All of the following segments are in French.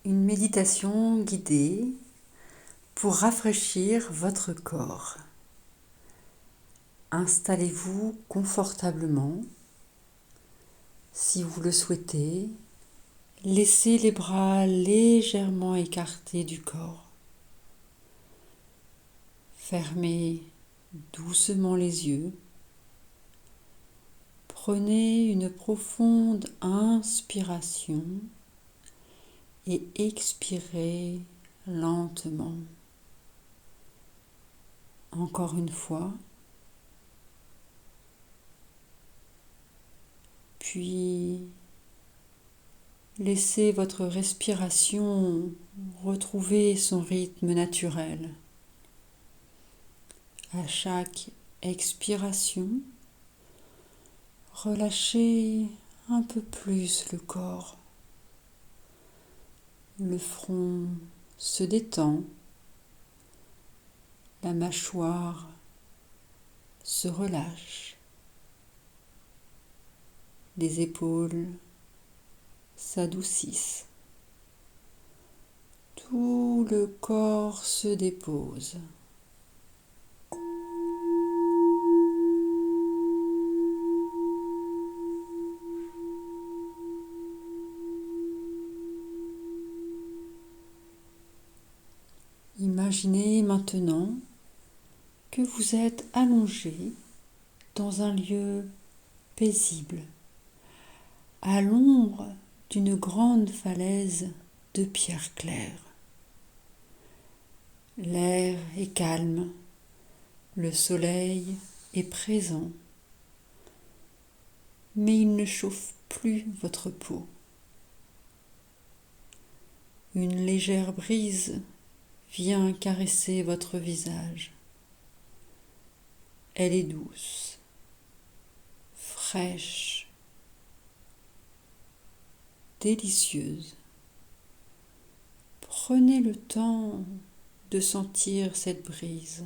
Une méditation guidée pour rafraîchir votre corps. Installez-vous confortablement. Si vous le souhaitez, laissez les bras légèrement écartés du corps. Fermez doucement les yeux. Prenez une profonde inspiration et expirez lentement. Encore une fois. Puis laissez votre respiration retrouver son rythme naturel. À chaque expiration, relâchez un peu plus le corps. Le front se détend, la mâchoire se relâche, les épaules s'adoucissent. Tout le corps se dépose. Imaginez maintenant que vous êtes allongé dans un lieu paisible, à l'ombre d'une grande falaise de pierre claire. L'air est calme, le soleil est présent, mais il ne chauffe plus votre peau. Une légère brise vient caresser votre visage. Elle est douce, fraîche, délicieuse. Prenez le temps de sentir cette brise.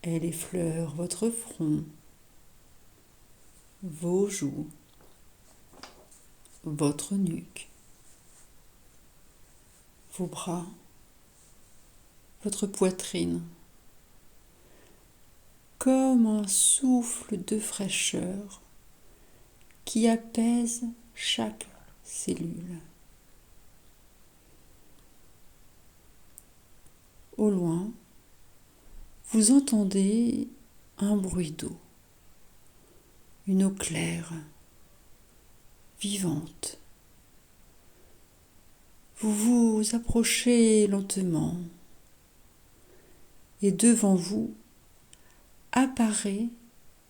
Elle effleure votre front, vos joues, votre nuque, vos bras, votre poitrine, comme un souffle de fraîcheur qui apaise chaque cellule. Au loin, vous entendez un bruit d'eau, une eau claire, vivante. Vous vous approchez lentement et devant vous apparaît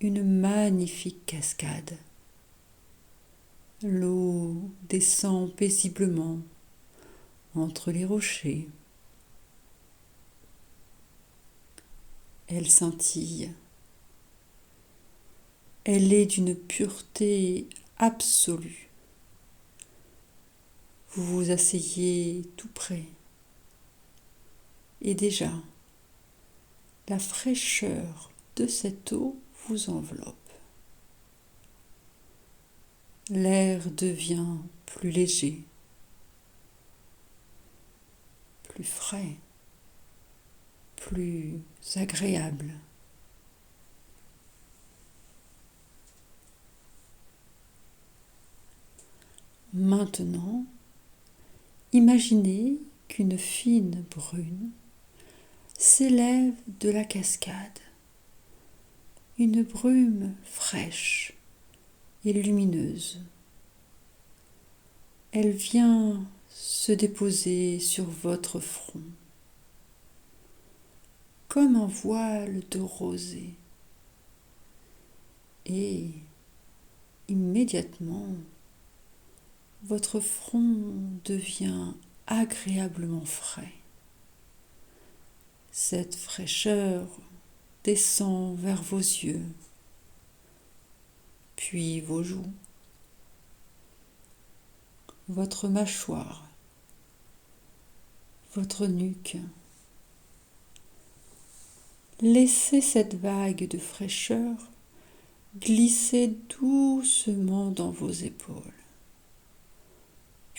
une magnifique cascade. L'eau descend paisiblement entre les rochers. Elle scintille. Elle est d'une pureté absolue. Vous vous asseyez tout près. Et déjà, la fraîcheur de cette eau vous enveloppe. L'air devient plus léger, plus frais, plus agréable. Maintenant, imaginez qu'une fine brune s'élève de la cascade, une brume fraîche et lumineuse. Elle vient se déposer sur votre front, comme un voile de rosée. Et immédiatement, votre front devient agréablement frais. Cette fraîcheur descend vers vos yeux, puis vos joues, votre mâchoire, votre nuque. Laissez cette vague de fraîcheur glisser doucement dans vos épaules.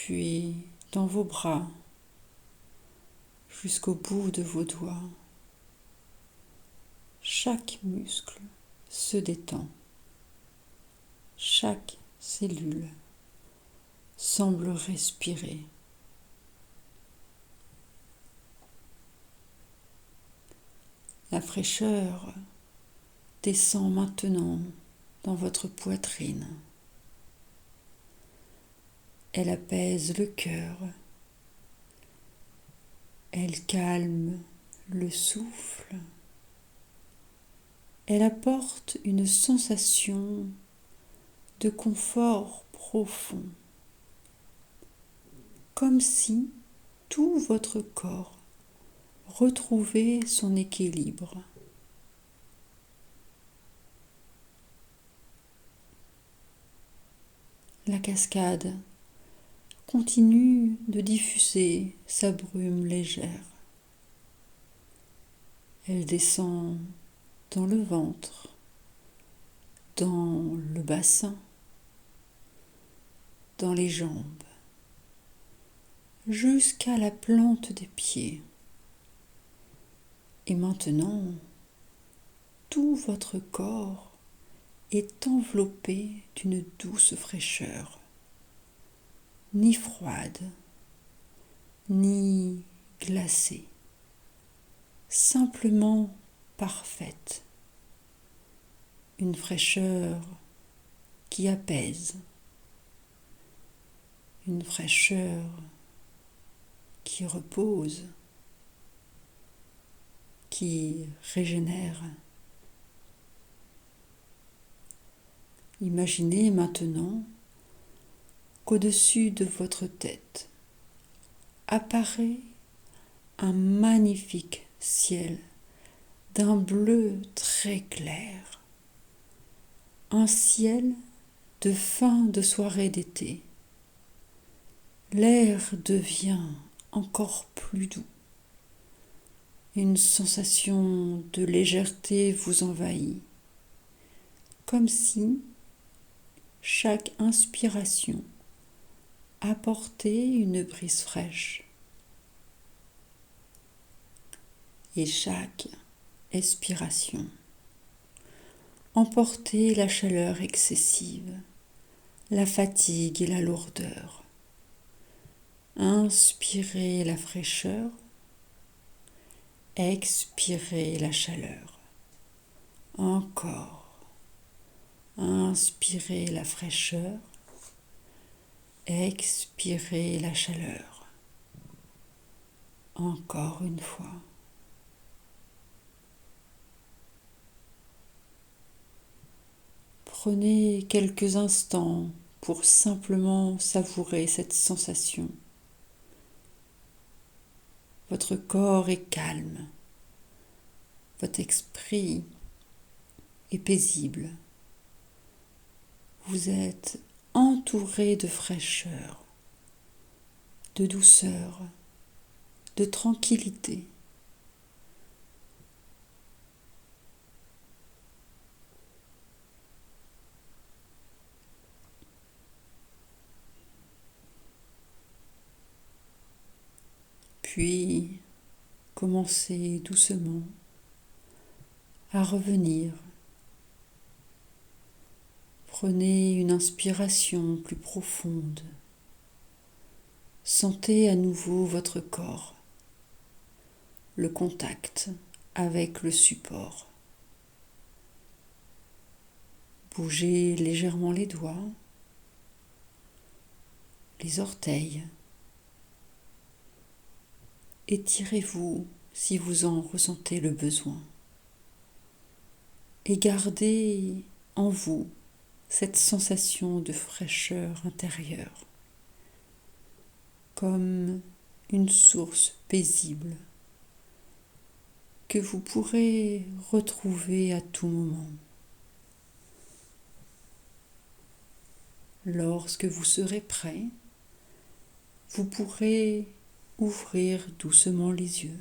puis dans vos bras, jusqu'au bout de vos doigts. Chaque muscle se détend. Chaque cellule semble respirer. La fraîcheur descend maintenant dans votre poitrine. Elle apaise le cœur. Elle calme le souffle. Elle apporte une sensation de confort profond, comme si tout votre corps retrouvait son équilibre. La cascade continue de diffuser sa brume légère. Elle descend dans le ventre, dans le bassin, dans les jambes, jusqu'à la plante des pieds. Et maintenant, tout votre corps est enveloppé d'une douce fraîcheur, ni froide, ni glacée, simplement parfaite. Une fraîcheur qui apaise, une fraîcheur qui repose, qui régénère. Imaginez maintenant qu'au-dessus de votre tête apparaît un magnifique ciel d'un bleu très clair, un ciel de fin de soirée d'été. L'air devient encore plus doux. Une sensation de légèreté vous envahit, comme si chaque inspiration apportait une brise fraîche et chaque expiration emportait la chaleur excessive, la fatigue et la lourdeur. Inspirez la fraîcheur, expirez la chaleur. Encore. Inspirez la fraîcheur, expirez la chaleur. Encore une fois. Prenez quelques instants pour simplement savourer cette sensation. Votre corps est calme, votre esprit est paisible. Vous êtes entouré de fraîcheur, de douceur, de tranquillité. Puis, commencez doucement à revenir. Prenez une inspiration plus profonde. Sentez à nouveau votre corps, le contact avec le support. Bougez légèrement les doigts, les orteils. Étirez-vous si vous en ressentez le besoin. Et gardez en vous cette sensation de fraîcheur intérieure, comme une source paisible que vous pourrez retrouver à tout moment. Lorsque vous serez prêt, vous pourrez ouvrir doucement les yeux.